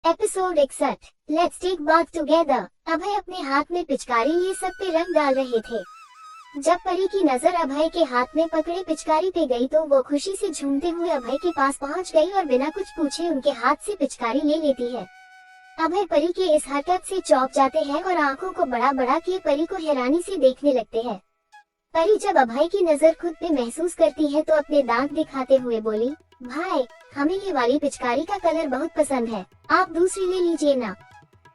Episode 61। Let's take bath together. Abhay अपने हाथ में पिचकारी लिए सब पे रंग डाल रहे थे। जब परी की नजर अभय के हाथ में पकड़े पिचकारी पे गई तो वो खुशी से झूमते हुए अभय के पास पहुंच गई और बिना कुछ पूछे उनके हाथ से पिचकारी ले लेती है। अभय परी के इस हरकत से चौंक जाते हैं और आंखों को बड़ा बड़ा किए परी को हैरानी से देखने लगते हैं। परी जब अभय की नजर खुद पे महसूस करती है तो अपने दांत दिखाते हुए बोली, भाई हमें ये वाली पिचकारी का कलर बहुत पसंद है, आप दूसरी ले लीजिए ना।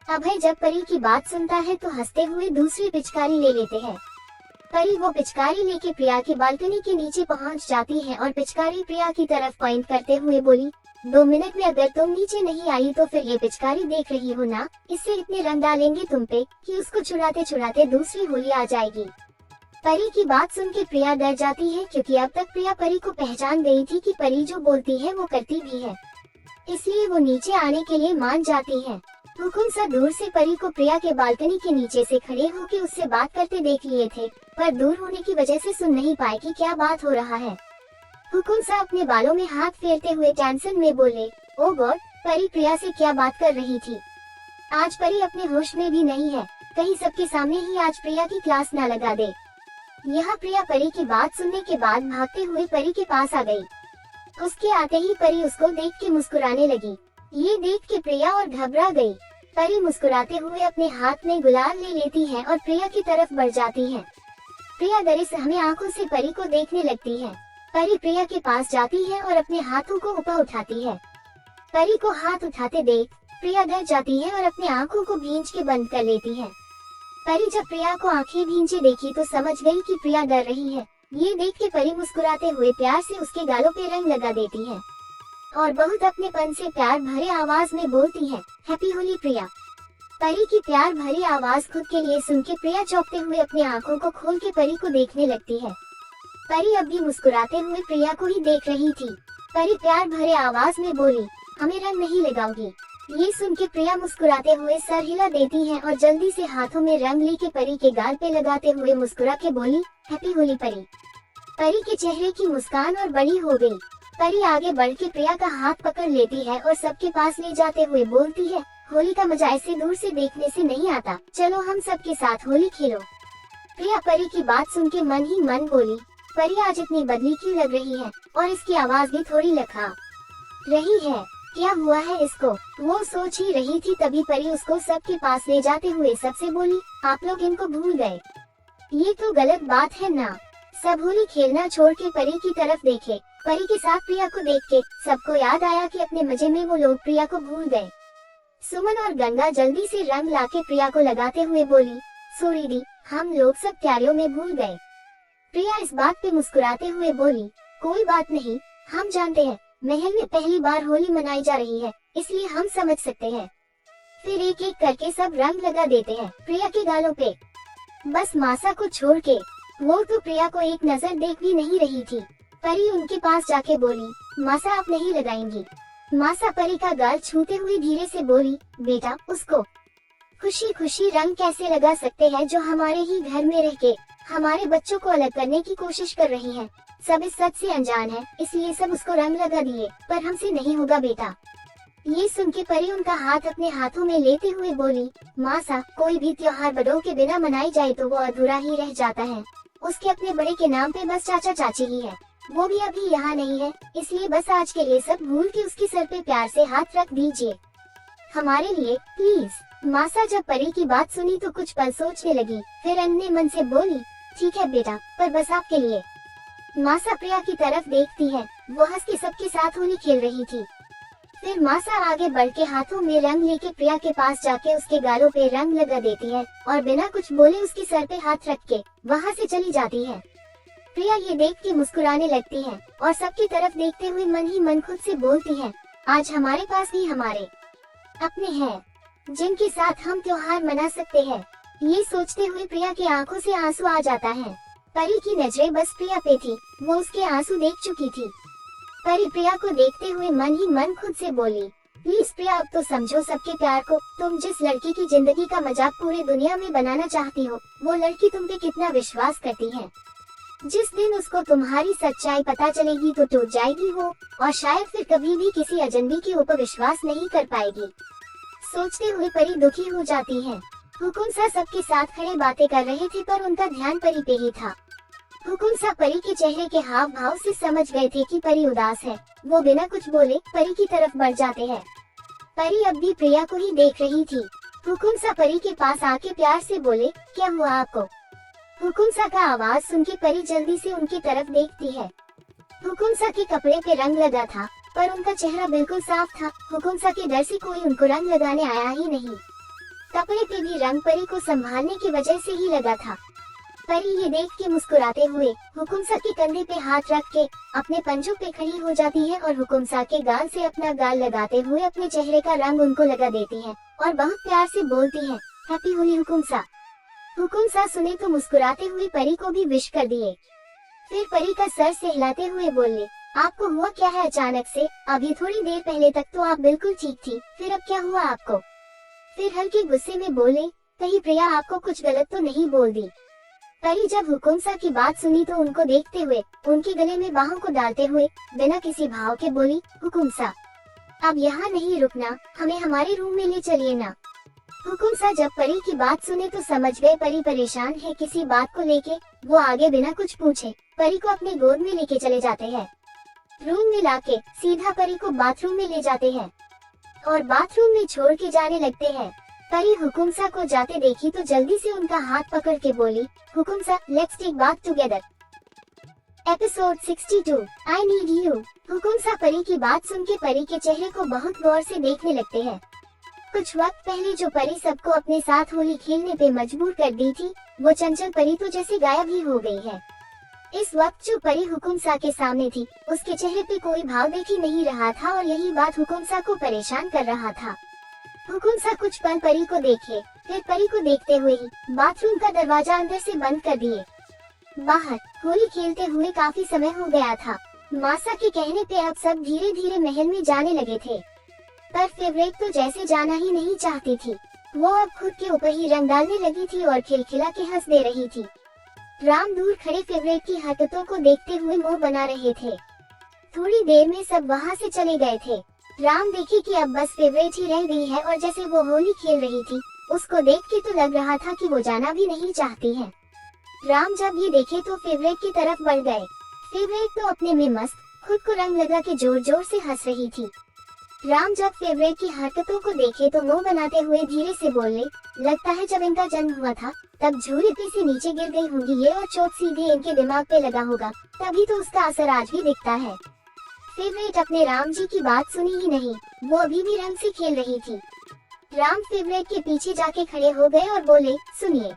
अभय जब परी की बात सुनता है तो हंसते हुए दूसरी पिचकारी ले लेते हैं। परी वो पिचकारी लेके प्रिया की बालकनी के नीचे पहुंच जाती है और पिचकारी प्रिया की तरफ पॉइंट करते हुए बोली, 2 मिनट में अगर तुम नीचे नहीं आई तो फिर ये पिचकारी देख रही हो ना, इससे इतने रंग डालेंगे तुम पे कि उसको छुड़ाते छुड़ाते दूसरी होली आ जाएगी। परी की बात सुन के प्रिया डर जाती है क्योंकि अब तक प्रिया परी को पहचान गई थी कि परी जो बोलती है वो करती भी है, इसलिए वो नीचे आने के लिए मान जाती है। हुकुम सा दूर से परी को प्रिया के बालकनी के नीचे से खड़े होकर उससे बात करते देख लिए थे, पर दूर होने की वजह से सुन नहीं पाए कि क्या बात हो रहा है। हुकुम सा अपने बालों में हाथ फेरते हुए टेंशन में बोले, ओ गॉड, परी प्रिया से क्या बात कर रही थी। आज परी अपने होश में भी नहीं है, कहीं सबके सामने ही आज प्रिया की क्लास न लगा दे। यहाँ प्रिया परी की बात सुनने के बाद भागते हुए परी के पास आ गई। उसके आते ही परी उसको देख के मुस्कुराने लगी। ये देख के प्रिया और घबरा गई। परी मुस्कुराते हुए अपने हाथ में गुलाल ले लेती है और प्रिया की तरफ बढ़ जाती है। प्रिया डरे सहमे आंखों से परी को देखने लगती है। परी प्रिया के पास जाती है और अपने हाथों को ऊपर उठाती है। परी को हाथ उठाते देख प्रिया डर जाती है और अपनी आंखों को भींच के बंद कर लेती है। परी जब प्रिया को आंखें भींचे देखी तो समझ गई कि प्रिया डर रही है। ये देख के परी मुस्कुराते हुए प्यार से उसके गालों पे रंग लगा देती है और बहुत अपनेपन से प्यार भरे आवाज में बोलती है, हैप्पी होली प्रिया। परी की प्यार भरी आवाज खुद के लिए सुन के प्रिया चौंकते हुए अपनी आंखों को खोल के परी को देखने लगती है। परी अब भी मुस्कुराते हुए प्रिया को ही देख रही थी। परी प्यार भरे आवाज में बोली, हमें रंग नहीं लगाओगी। ये सुन के प्रिया मुस्कुराते हुए सर हिला देती है और जल्दी से हाथों में रंग लेके परी के गाल पे लगाते हुए मुस्कुरा के बोली, हैप्पी होली परी। परी के चेहरे की मुस्कान और बड़ी हो गई। परी आगे बढ़ के प्रिया का हाथ पकड़ लेती है और सबके पास ले जाते हुए बोलती है, होली का मजा ऐसे दूर से देखने से नहीं आता, चलो हम सबके साथ होली खेलो। प्रिया परी की बात सुन के मन ही मन बोली, परी आज इतनी बदली क्यों लग रही है और इसकी आवाज भी थोड़ी लखा रही है, क्या हुआ है इसको। वो सोच ही रही थी तभी परी उसको सबके पास ले जाते हुए सबसे बोली, आप लोग इनको भूल गए, ये तो गलत बात है ना। सब होली खेलना छोड़ के परी की तरफ देखे। परी के साथ प्रिया को देख के सबको याद आया कि अपने मजे में वो लोग प्रिया को भूल गए। सुमन और गंगा जल्दी से रंग लाके प्रिया को लगाते हुए बोली, सॉरी दी, हम लोग सब तैयारियों में भूल गए। प्रिया इस बात पे मुस्कुराते हुए बोली, कोई बात नहीं, हम जानते हैं महल में पहली बार होली मनाई जा रही है, इसलिए हम समझ सकते हैं। फिर एक एक करके सब रंग लगा देते हैं प्रिया के गालों पे, बस मासा को छोड़ के। वो तो प्रिया को एक नजर देख भी नहीं रही थी। परी उनके पास जाके बोली, मासा आप नहीं लगाएंगी। मासा परी का गाल छूते हुए धीरे से बोली, बेटा उसको खुशी खुशी रंग कैसे लगा सकते हैं जो हमारे ही घर में रह के हमारे बच्चों को अलग करने की कोशिश कर रही है। सब इस सच से अनजान है, इसलिए सब उसको रंग लगा दिए, पर हमसे नहीं होगा बेटा। ये सुन के परी उनका हाथ अपने हाथों में लेते हुए बोली, मासा कोई भी त्योहार बड़ों के बिना मनाई जाए तो वो अधूरा ही रह जाता है। उसके अपने बड़े के नाम पे बस चाचा चाची ही है, वो भी अभी यहाँ नहीं है, इसलिए बस आज के लिए सब भूल के उसके सर पे प्यार से हाथ रख दीजिए हमारे लिए प्लीज। मासा जब परी की बात सुनी तो कुछ पल सोचने लगी, फिर अन्य मन से बोली, ठीक है बेटा, पर बस आपके लिए। मासा प्रिया की तरफ देखती है, वो हंस के सबके साथ होली खेल रही थी। फिर मासा आगे बढ़ के हाथों में रंग लेके प्रिया के पास जाके उसके गालों पे रंग लगा देती है और बिना कुछ बोले उसके सर पे हाथ रख के वहाँ से चली जाती है। प्रिया ये देख के मुस्कुराने लगती है और सबकी तरफ देखते हुए मन ही मन खुद से बोलती है, आज हमारे पास भी हमारे अपने हैं जिनके साथ हम त्योहार मना सकते हैं। ये सोचते हुए प्रिया की आंखों से आंसू आ जाता है। परी की नजरें बस प्रिया पे थी, वो उसके आंसू देख चुकी थी। परी प्रिया को देखते हुए मन ही मन खुद से बोली, प्लीज प्रिया अब तो समझो सबके प्यार को। तुम जिस लड़की की जिंदगी का मजाक पूरे दुनिया में बनाना चाहती हो, वो लड़की तुम पे कितना विश्वास करती है। जिस दिन उसको तुम्हारी सच्चाई पता चलेगी तो टूट जाएगी वो, और शायद फिर कभी भी किसी अजनबी के ऊपर विश्वास नहीं कर पाएगी। सोचते हुए परी दुखी हो जाती है। हुकुमसा सबके साथ खड़े बातें कर रहे थे पर उनका ध्यान परी पे ही था। हुकुमसा परी के चेहरे के हाव भाव से समझ गए थे कि परी उदास है। वो बिना कुछ बोले परी की तरफ बढ़ जाते हैं। परी अब भी प्रिया को ही देख रही थी। हुकुमसा परी के पास आके प्यार से बोले, क्या हुआ आपको? हुकुमसा का आवाज सुन के परी जल्दी से उनकी तरफ देखती है। हुकुमसा के कपड़े पे रंग लगा था पर उनका चेहरा बिल्कुल साफ था। हुकुमसा के डर से कोई उनको रंग लगाने आया ही नहीं। कपड़े पे भी रंग परी को संभालने की वजह से ही लगा था। परी ये देख के मुस्कुराते हुए हुकुमसा के कंधे पे हाथ रख के अपने पंजों पे खड़ी हो जाती है और हुकुमसा के गाल से अपना गाल लगाते हुए अपने चेहरे का रंग उनको लगा देती है और बहुत प्यार से बोलती है, हैप्पी होली हुकुमसा। हुकुमसा सुने तो मुस्कुराते हुए परी को भी विश कर दिए। फिर परी का सर से हिलाते हुए बोले, आपको हुआ क्या है अचानक से? अभी थोड़ी देर पहले तक तो आप बिल्कुल ठीक थी, फिर अब क्या हुआ आपको? फिर हल्के गुस्से में बोले, कहीं प्रिया आपको कुछ गलत तो नहीं बोल दी? परी जब हुकुमसा की बात सुनी तो उनको देखते हुए उनके गले में बाहों को डालते हुए बिना किसी भाव के बोली, हुकुमसा अब यहाँ नहीं रुकना, हमें हमारे रूम में ले चलिए ना। हुकुमसा जब परी की बात सुने तो समझ गए परी परेशान है किसी बात को लेके। वो आगे बिना कुछ पूछे परी को अपने गोद में लेके चले जाते हैं। रूम में लाके सीधा परी को बाथरूम में ले जाते हैं और बाथरूम में छोड़ के जाने लगते हैं। परी हुकुमसा को जाते देखी तो जल्दी से उनका हाथ पकड़ के बोली, हुकुमसा let's take bath together. Episode 62 I need you. हुकुमसा परी की बात सुन के परी के चेहरे को बहुत गौर से देखने लगते हैं। कुछ वक्त पहले जो परी सबको अपने साथ होली खेलने पे मजबूर कर दी थी, वो चंचल परी तो जैसे गायब ही हो गई है। इस वक्त जो परी हुकुमसा के सामने थी उसके चेहरे पे कोई भाव देख ही नहीं रहा था और यही बात हुकुमसा को परेशान कर रहा था। हुकुमसा कुछ पल परी को देखे, फिर परी को देखते हुए ही बाथरूम का दरवाजा अंदर से बंद कर दिए। बाहर होली खेलते हुए काफी समय हो गया था। मासा के कहने पे अब सब धीरे धीरे महल में जाने लगे थे, पर फेवरेट तो जैसे जाना ही नहीं चाहती थी। वो अब खुद के ऊपर ही रंग डालने लगी थी और खिलखिला के हंस दे रही थी। राम दूर खड़े फेवरेट की हरकतों को देखते हुए मुंह बना रहे थे। थोड़ी देर में सब वहाँ से चले गए थे। राम देखे कि अब बस फेवरेट ही रह गई है और जैसे वो होली खेल रही थी उसको देख के तो लग रहा था कि वो जाना भी नहीं चाहती है। राम जब ये देखे तो फेवरेट की तरफ बढ़ गए। फेवरेट तो अपने में मस्त खुद को रंग लगा के जोर जोर से हंस रही थी। राम जब फेवरेट की हरकतों को देखे तो मुंह बनाते हुए धीरे से बोले, लगता है जब इनका जन्म हुआ था तब झूले पे से नीचे गिर गई होंगी ये और चोट सीधे इनके दिमाग पे लगा होगा, तभी तो उसका असर आज भी दिखता है। फेवरेट अपने राम जी की बात सुनी ही नहीं, वो अभी भी रंग से खेल रही थी। राम फेवरेट के पीछे जाके खड़े हो गए और बोले, सुनिए।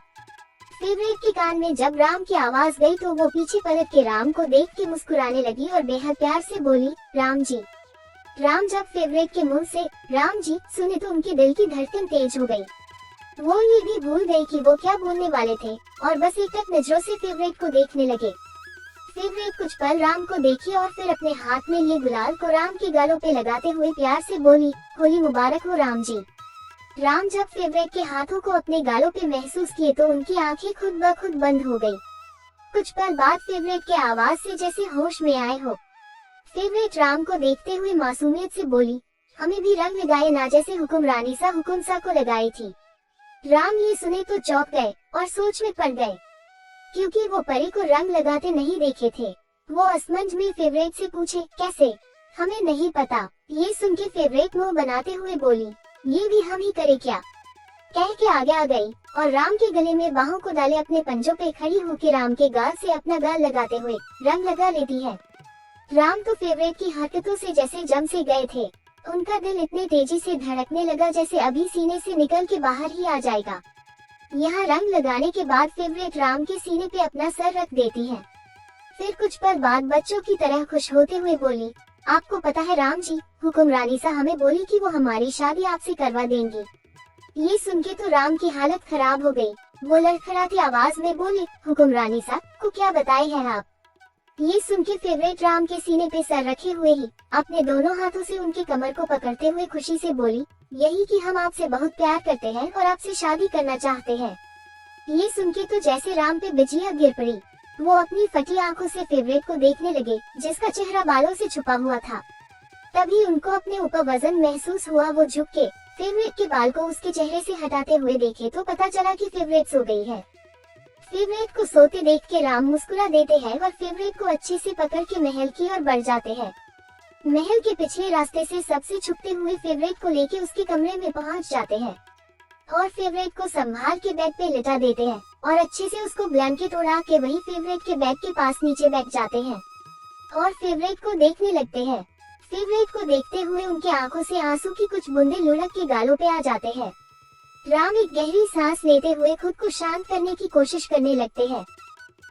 फेवरेट के कान में जब राम की आवाज गई तो वो पीछे पलट के राम को देख के मुस्कुराने लगी और बेहद प्यार से बोली, राम जी। राम जब फेवरेट के मुंह से राम जी सुने तो उनके दिल की धड़कन तेज हो गई। वो ये भी भूल गई कि वो क्या बोलने वाले थे और बस एकटक नजरों से फेवरेट को देखने लगे। फेवरेट कुछ पल राम को देखी और फिर अपने हाथ में लिए गुलाल को राम के गालों पे लगाते हुए प्यार से बोली, होली मुबारक हो राम जी। राम जब फेवरेट के हाथों को अपने गालों पे महसूस किए तो उनकी आंखें खुद ब खुद बंद हो गई। कुछ पल बाद फेवरेट के आवाज से जैसे होश में आए हो। फेवरेट राम को देखते हुए मासूमियत से बोली, हमें भी रंग लगाए ना जैसे हुक्मरानी सा हुकुमसा को लगाई थी। राम ये सुने तो चौंक गए और सोच में पड़ गए, क्योंकि वो परी को रंग लगाते नहीं देखे थे। वो असमंज में फेवरेट से पूछे, कैसे? हमें नहीं पता। ये सुन के फेवरेट मुंह बनाते हुए बोली, ये भी हम ही करे क्या? कह के आगे आ गई और राम के गले में बाहों को डाले अपने पंजों पे खड़ी होकर राम के गाल से अपना गाल लगाते हुए रंग लगा लेती है। राम तो फेवरेट की हरकतों से जैसे जम से गए थे। उनका दिल इतने तेजी से धड़कने लगा जैसे अभी सीने से निकल के बाहर ही आ जाएगा। यहाँ रंग लगाने के बाद फेवरेट राम के सीने पे अपना सर रख देती है। फिर कुछ पल बाद बच्चों की तरह खुश होते हुए बोली, आपको पता है राम जी, हुक्मरानी सा हमें बोली कि वो हमारी शादी आपसे करवा देंगी। ये सुन के तो राम की हालत खराब हो गई। वो लड़खड़ाती आवाज में बोले, हुक्मरानी सा को क्या बताए हैं आप? ये सुन के फेवरेट राम के सीने पे सर रखे हुए ही अपने दोनों हाथों से उनकी कमर को पकड़ते हुए खुशी से बोली, यही कि हम आपसे बहुत प्यार करते हैं और आपसे शादी करना चाहते हैं। ये सुन के तो जैसे राम पे बिजलियां गिर पड़ी। वो अपनी फटी आंखों से फेवरेट को देखने लगे जिसका चेहरा बालों से छुपा हुआ था। तभी उनको अपने ऊपर वजन महसूस हुआ। वो झुक के फेवरेट के बाल को उसके चेहरे से हटाते हुए देखे तो पता चला कि फेवरेट सो गई है। फेवरेट को सोते देख के राम मुस्कुरा देते हैं और फेवरेट को अच्छे से पकड़ के महल की ओर बढ़ जाते हैं। महल के पिछले रास्ते से सबसे छुपते हुए फेवरेट को लेके उसके कमरे में पहुंच जाते हैं और फेवरेट को संभाल के बेड पे लिटा देते हैं और अच्छे से उसको ब्लैंकेट उड़ा के वही फेवरेट के बेड के पास नीचे बैठ जाते हैं और फेवरेट को देखने लगते हैं। फेवरेट को देखते हुए उनके आंखों से आंसू की कुछ बूंदे लुढ़क के गालों पे आ जाते हैं। राम एक गहरी सांस लेते हुए खुद को शांत करने की कोशिश करने लगते हैं।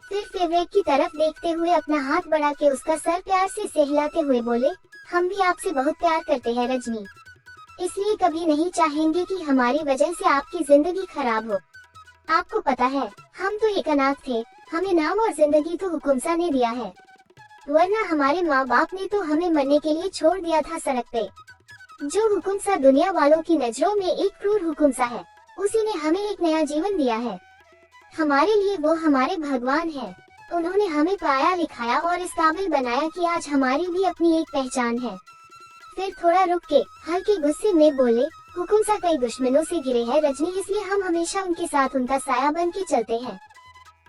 फिर फेवरेट की तरफ देखते हुए अपना हाथ बढ़ा के उसका सर प्यार से सहलाते हुए बोले, हम भी आपसे बहुत प्यार करते हैं रजनी, इसलिए कभी नहीं चाहेंगे कि हमारी वजह से आपकी जिंदगी खराब हो। आपको पता है हम तो एक अनाथ थे, हमें नाम और जिंदगी तो हुकुमसा ने दिया है, वरना हमारे माँ बाप ने तो हमें मरने के लिए छोड़ दिया था सड़क पे। जो हुकुमसा दुनिया वालों की नजरों में एक क्रूर हुकुमसा है, उसी ने हमें एक नया जीवन दिया है। हमारे लिए वो हमारे भगवान है। उन्होंने हमें पढ़ाया लिखाया और इस काबिल बनाया कि आज हमारी भी अपनी एक पहचान है। फिर थोड़ा रुक के हल्के गुस्से में बोले, हुकुमसा कई दुश्मनों से घिरे हैं रजनी, इसलिए हम हमेशा उनके साथ उनका साया बन के चलते हैं,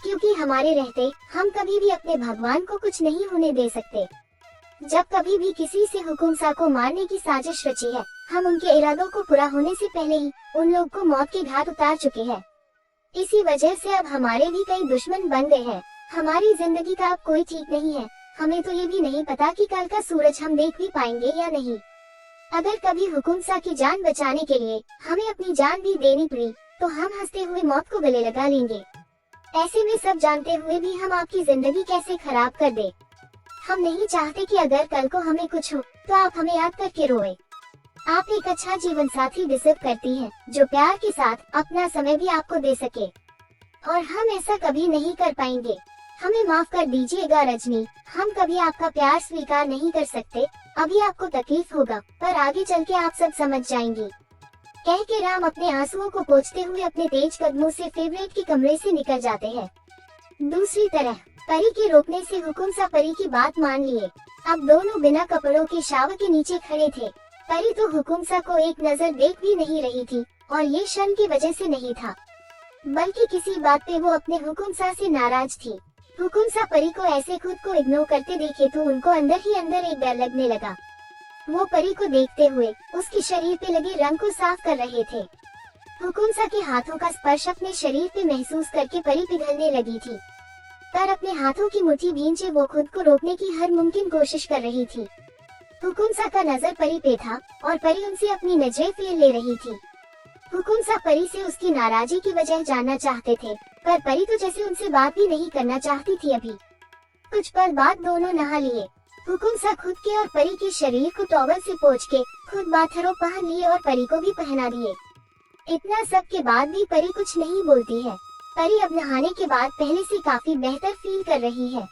क्योंकि हमारे रहते हम कभी भी अपने भगवान को कुछ नहीं होने दे सकते। जब कभी भी किसी से हुकुमसा को मारने की साजिश रची है, हम उनके इरादों को पूरा होने से पहले ही उन लोग को मौत के घाट उतार चुके हैं। इसी वजह से अब हमारे भी कई दुश्मन बन गए हैं। हमारी जिंदगी का अब कोई ठीक नहीं है। हमें तो ये भी नहीं पता कि कल का सूरज हम देख भी पाएंगे या नहीं। अगर कभी हुकुमसा की जान बचाने के लिए हमें अपनी जान भी देनी पड़ी तो हम हंसते हुए मौत को गले लगा लेंगे। ऐसे में सब जानते हुए भी हम आपकी जिंदगी कैसे खराब कर दे। हम नहीं चाहते कि अगर कल को हमें कुछ हो तो आप हमें याद करके रोए। आप एक अच्छा जीवन साथी डिजर्व करती हैं, जो प्यार के साथ अपना समय भी आपको दे सके, और हम ऐसा कभी नहीं कर पाएंगे। हमें माफ कर दीजिएगा रजनी, हम कभी आपका प्यार स्वीकार नहीं कर सकते। अभी आपको तकलीफ होगा, पर आगे चल के आप सब समझ जाएंगी। कह के राम अपने आंसुओं को पोंछते हुए अपने तेज कदमों से फेवरेट के कमरे से निकल जाते हैं। दूसरी तरफ परी के रोकने से हुकुमसा परी की बात मान लिए। अब दोनों बिना कपड़ों के शावर के नीचे खड़े थे। परी तो हुकुमसा को एक नजर देख भी नहीं रही थी, और ये शर्म की वजह से नहीं था, बल्कि किसी बात पे वो अपने हुकुमसा से नाराज थी। हुकुमसा परी को ऐसे खुद को इग्नोर करते देखे तो उनको अंदर ही अंदर एक डर लगने लगा। वो परी को देखते हुए उसके शरीर पे लगे रंग को साफ कर रहे थे। हुकुमसा के हाथों का स्पर्श अपने शरीर पे महसूस करके परी पिघलने लगी थी, पर अपने हाथों की मुट्ठी भींचे वो खुद को रोकने की हर मुमकिन कोशिश कर रही थी। हुकुमसा का नजर परी पे था और परी उनसे अपनी नजरें फेर ले रही थी। हुकुमसा परी से उसकी नाराजगी की वजह जानना चाहते थे, पर परी तो जैसे उनसे बात भी नहीं करना चाहती थी। अभी कुछ पल बाद दोनों नहा लिए। हुकुमसा खुद के और परी के शरीर को टॉवल से पोंछ के खुद बाथरों पहन लिए और परी को भी पहना दिए। इतना सब के बाद भी परी कुछ नहीं बोलती है। परी अब नहाने के बाद पहले से काफी बेहतर फील कर रही है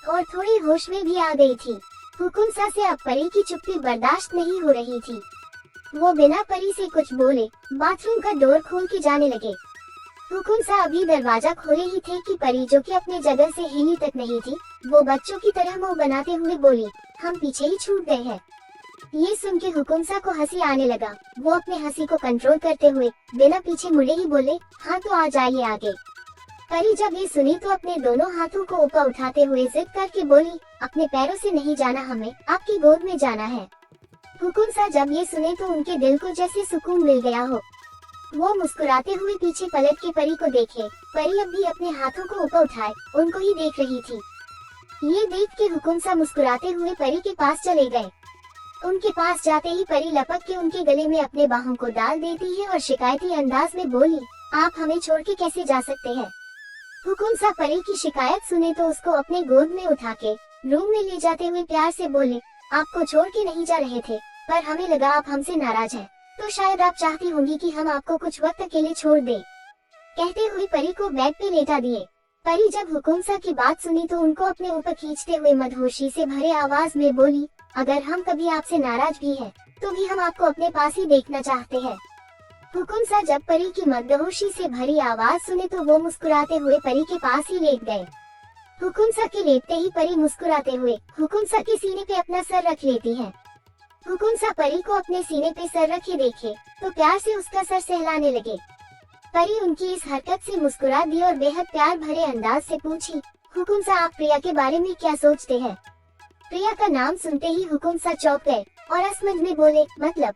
और थोड़ी होश में भी आ गई थी। हुकुमसा से अब परी की चुप्पी बर्दाश्त नहीं हो रही थी। वो बिना परी से कुछ बोले बाथरूम का डोर खोल के जाने लगे। हुकुमसा अभी दरवाजा खोले ही थे कि परी, जो कि अपने जगह से हिली तक नहीं थी, वो बच्चों की तरह मुंह बनाते हुए बोली, हम पीछे ही छूट गए हैं। ये सुन के हुकुमसा को हंसी आने लगा। वो अपने हंसी को कंट्रोल करते हुए बिना पीछे मुड़े ही बोले, हाँ तो आ जाइए आगे। परी जब ये सुनी तो अपने दोनों हाथों को ऊपर उठाते हुए जिद करके बोली, अपने पैरों से नहीं जाना, हमें आपकी गोद में जाना है। हुकुमसा जब ये सुने तो उनके दिल को जैसे सुकून मिल गया हो। वो मुस्कुराते हुए पीछे पलट के परी को देखे। परी अब भी अपने हाथों को ऊपर उठाए उनको ही देख रही थी। ये देख के हुकुमसा मुस्कुराते हुए परी के पास चले गए। उनके पास जाते ही परी लपक के उनके गले में अपने बाहों को डाल देती है और शिकायती अंदाज में बोली, आप हमें छोड़ के कैसे जा सकते हैं। हुकुमसा परी की शिकायत सुने तो उसको अपने गोद में उठा के रूम में ले जाते हुए प्यार से बोले, आपको छोड़ के नहीं जा रहे थे, पर हमें लगा आप हमसे नाराज हैं, तो शायद आप चाहती होंगी कि हम आपको कुछ वक्त अकेले छोड़ दें। कहते हुए परी को बेड पे लेटा दिए। परी जब हुकुमसा की बात सुनी तो उनको अपने ऊपर खींचते हुए मदहोशी से भरे आवाज में बोली, अगर हम कभी आपसे नाराज भी हैं, तो भी हम आपको अपने पास ही देखना चाहते हैं। हुकुमसा जब परी की मदहोशी से भरी आवाज सुने तो वो मुस्कुराते हुए परी के पास ही लेट गए। हुकुमसा के लेटते ही परी मुस्कुराते हुए हुकुमसा के सीने पे अपना सर रख लेती है। हुकुमसा परी को अपने सीने पे सर रखे देखे तो प्यार से उसका सर सहलाने लगे। परी उनकी इस हरकत से मुस्कुरा दी और बेहद प्यार भरे अंदाज से पूछी, हुकुम सा आप प्रिया के बारे में क्या सोचते हैं? प्रिया का नाम सुनते ही हुकुम सा चौंक गए और असमझ में बोले, मतलब?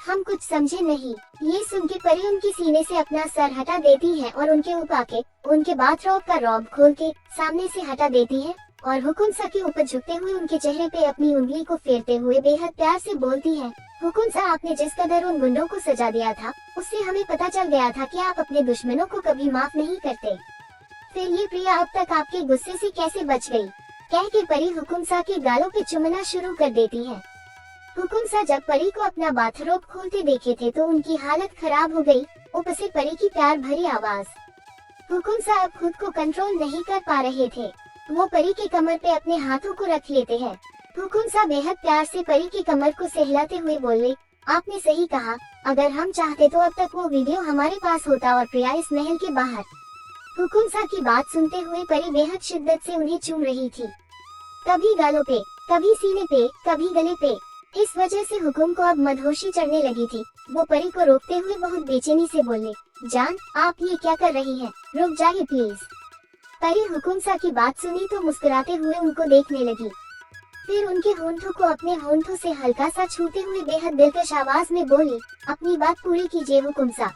हम कुछ समझे नहीं। ये सुन के परी उनके सीने से अपना सर हटा देती है और उनके ऊपर आके उनके बाथरोब का रॉब खोल के सामने से हटा देती है और हुकुम सा के ऊपर झुकते हुए उनके चेहरे पे अपनी उंगली को फेरते हुए बेहद प्यार से बोलती है, हुकुम सा आपने जिस कदर उन गुंडों को सजा दिया था उससे हमें पता चल गया था कि आप अपने दुश्मनों को कभी माफ नहीं करते। फिर ये प्रिया अब तक आपके गुस्से से कैसे बच गई? कह के परी हुकुम सा के गालों पे चुमना शुरू कर देती है। हुकुम सा जब परी को अपना बाथरोब खोलते देखे थे तो उनकी हालत खराब हो गई। ऊपर से परी की प्यार भरी आवाज। हुकुम सा अब खुद को कंट्रोल नहीं कर पा रहे थे। वो परी के कमर पे अपने हाथों को रख लेते हैं। हुकुम सा बेहद प्यार से परी की कमर को सहलाते हुए बोले, आपने सही कहा, अगर हम चाहते तो अब तक वो वीडियो हमारे पास होता और प्रिया इस महल के बाहर। हुकुम सा की बात सुनते हुए परी बेहद शिद्दत से उन्हें चूम रही थी, कभी गालों पे, कभी सीने पे, कभी गले पे। इस वजह से हुकुम को अब मदहोशी चढ़ने लगी थी। वो परी को रोकते हुए बहुत बेचैनी से बोले, जान आप ये क्या कर रही हैं? रुक जाइए प्लीज। परी हुकुम सा की बात सुनी तो मुस्कुराते हुए उनको देखने लगी। फिर उनके होंठों को अपने होंठों से हल्का सा छूते हुए बेहद दिलकश आवाज में बोली, अपनी बात पूरी कीजिए हुकुम सा।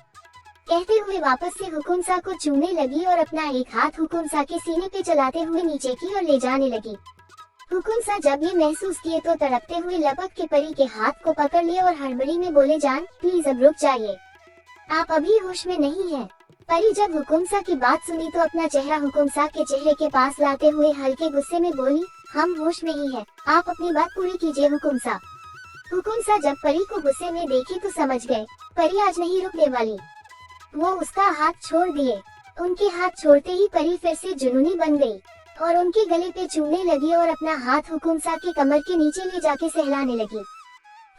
कहते हुए वापस से हुकुम सा को चूमने लगी और अपना एक हाथ हुकुम सा के सीने पे चलाते हुए नीचे की ओर ले जाने लगी। हुकुम सा जब ये महसूस किए तो तड़पते हुए लपक के परी के हाथ को पकड़ लिए और हड़बड़ी में बोले, जान प्लीज अब रुक जाइए, आप अभी होश में नहीं हैं। परी जब हुकुम सा की बात सुनी तो अपना चेहरा हुकुम सा के चेहरे के पास लाते हुए हल्के गुस्से में बोली, हम होश में ही हैं, आप अपनी बात पूरी कीजिए हुकुम सा। हुकुम सा जब परी को गुस्से में देखी तो समझ गए परी आज नहीं रुकने वाली। वो उसका हाथ छोड़ दिए। उनके हाथ छोड़ते ही परी फिर से जुनूनी बन गई और उनके गले पे चूमने लगी और अपना हाथ हुकुम सा के कमर के नीचे ले जाके सहलाने लगी।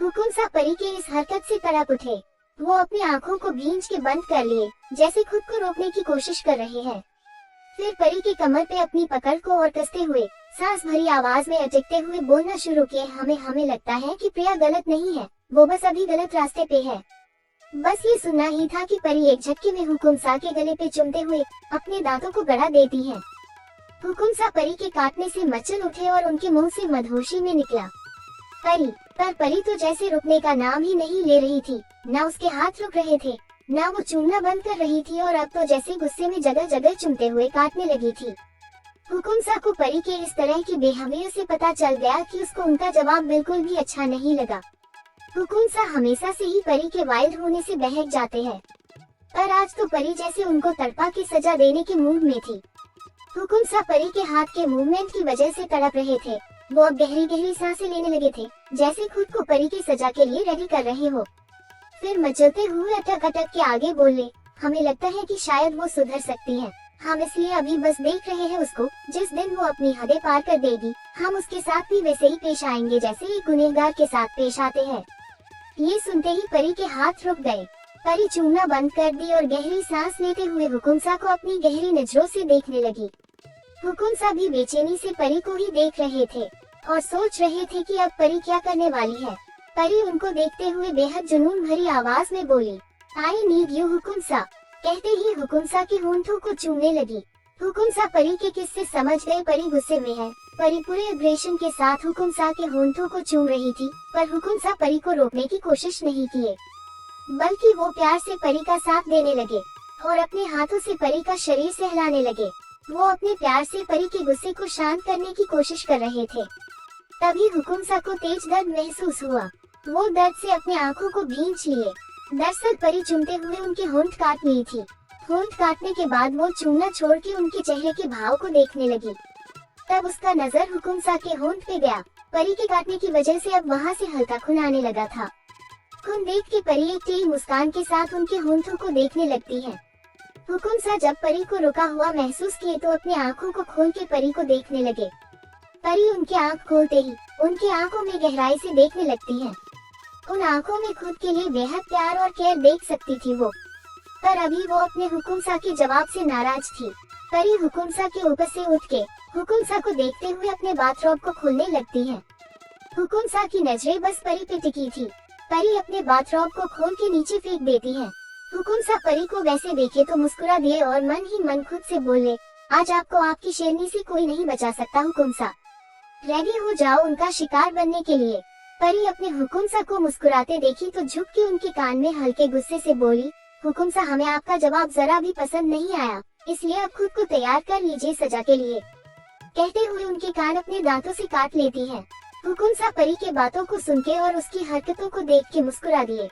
हुकुम सा परी के इस हरकत से तड़प उठे। वो अपनी आंखों को भींच के बंद कर लिए, जैसे खुद को रोकने की कोशिश कर रहे हैं। फिर परी की कमर पे अपनी पकड़ को और कसते हुए सांस भरी आवाज में अटकते हुए बोलना शुरू किए, हमें लगता है कि प्रिया गलत नहीं है, वो बस अभी गलत रास्ते पे है। बस ये सुनना ही था कि परी एक झटके में हुकुम सा के गले पे चुमते हुए अपने दांतों को गड़ा देती है। हुकुम सा परी के काटने से मचल उठे और उनके मुंह से मदहोशी में निकला पर परी तो जैसे रुकने का नाम ही नहीं ले रही थी। ना उसके हाथ रुक रहे थे, ना वो चूमना बंद कर रही थी और अब तो जैसे गुस्से में जगह जगह चुमते हुए काटने लगी थी। हुकुम सा को परी के इस तरह की बेहवियत से पता चल गया कि उसको उनका जवाब बिल्कुल भी अच्छा नहीं लगा। हुकुम सा हमेशा से ही परी के वाइल्ड होने से बहक जाते हैं, पर आज तो परी जैसे उनको तड़पा के सजा देने के मूड में थी। हुकुम सा परी के हाथ के मूवमेंट की वजह से तड़प रहे थे। वो अब गहरी गहरी सांसें लेने लगे थे, जैसे खुद को परी की सजा के लिए रेडी कर रहे हो। फिर मचलते हुए अटक अटक के आगे बोले, हमें लगता है कि शायद वो सुधर सकती है, हम इसलिए अभी बस देख रहे हैं उसको। जिस दिन वो अपनी हदें पार कर देगी हम उसके साथ भी वैसे ही पेश आएंगे जैसे एक गुनहगार के साथ पेश आते हैं। ये सुनते ही परी के हाथ रुक गए। परी चूमना बंद कर दी और गहरी सांस लेते हुए हुकुम सा को अपनी गहरी नजरों से देखने लगी। हुकुम सा भी बेचैनी से परी को ही देख रहे थे और सोच रहे थे कि अब परी क्या करने वाली है। परी उनको देखते हुए बेहद जुनून भरी आवाज में बोली, आई नीड यू हुकुम सा। कहते ही हुकुम सा के होंठों को चूमने लगी। हुकुम सा परी के किस्से समझ गए परी गुस्से में है। परी पूरे एग्रेशन के साथ हुकुम सा के होंठों को चूम रही थी, पर हुकुम सा परी को रोकने की कोशिश नहीं किए, बल्कि वो प्यार से परी का साथ देने लगे और अपने हाथों से परी का शरीर सहलाने लगे। वो अपने प्यार से परी के गुस्से को शांत करने की कोशिश कर रहे थे। तभी हुकुम सा को तेज दर्द महसूस हुआ। वो दर्द से अपनी आंखों को भींच लिए। दरअसल परी चूमते हुए उनके होंठ काट ली थी। होंठ काटने के बाद वो चूमना छोड़ के उनके चेहरे के भाव को देखने लगी। तब उसका नजर हुकुम सा के होंठ पे गया। परी के काटने की वजह से अब वहाँ से हल्का खून आने लगा था। खून देख के परी एक टेढ़ी मुस्कान के साथ उनके होंठों को देखने लगती है। हुकुम सा जब परी को रुका हुआ महसूस किए तो अपनी आंखों को खोल के परी को देखने लगे। परी उनकी आंख खोलते ही उनकी आंखों में गहराई से देखने लगती है। उन आंखों में खुद के लिए बेहद प्यार और केयर देख सकती थी वो, पर अभी वो अपने हुकुम सा के जवाब से नाराज थी। परी हुकुम सा के ऊपर से उठ के हुकुम सा को देखते हुए अपने बाथरोब को खोलने लगती है। हुकुम सा की नजरें बस परी पे टिकी थी। परी अपने बाथरॉब को खोल के नीचे फेंक देती है। हुकुमसा परी को वैसे देखे तो मुस्कुरा दिए और मन ही मन खुद से बोले, आज आपको आपकी शेरनी से कोई नहीं बचा सकता हुकुमसा। रेडी हो जाओ उनका शिकार बनने के लिए। परी अपने हुकुमसा को मुस्कुराते देखी तो झुक के उनके कान में हल्के गुस्से से बोली, हुकुमसा हमें आपका जवाब जरा भी पसंद नहीं आया, इसलिए अब खुद को तैयार कर लीजिए सजा के लिए। कहते हुए उनके कान अपने दांतों से काट लेती है। हुकुमसा परी के बातों को सुन के और उसकी हरकतों को देख के मुस्कुरा दिए।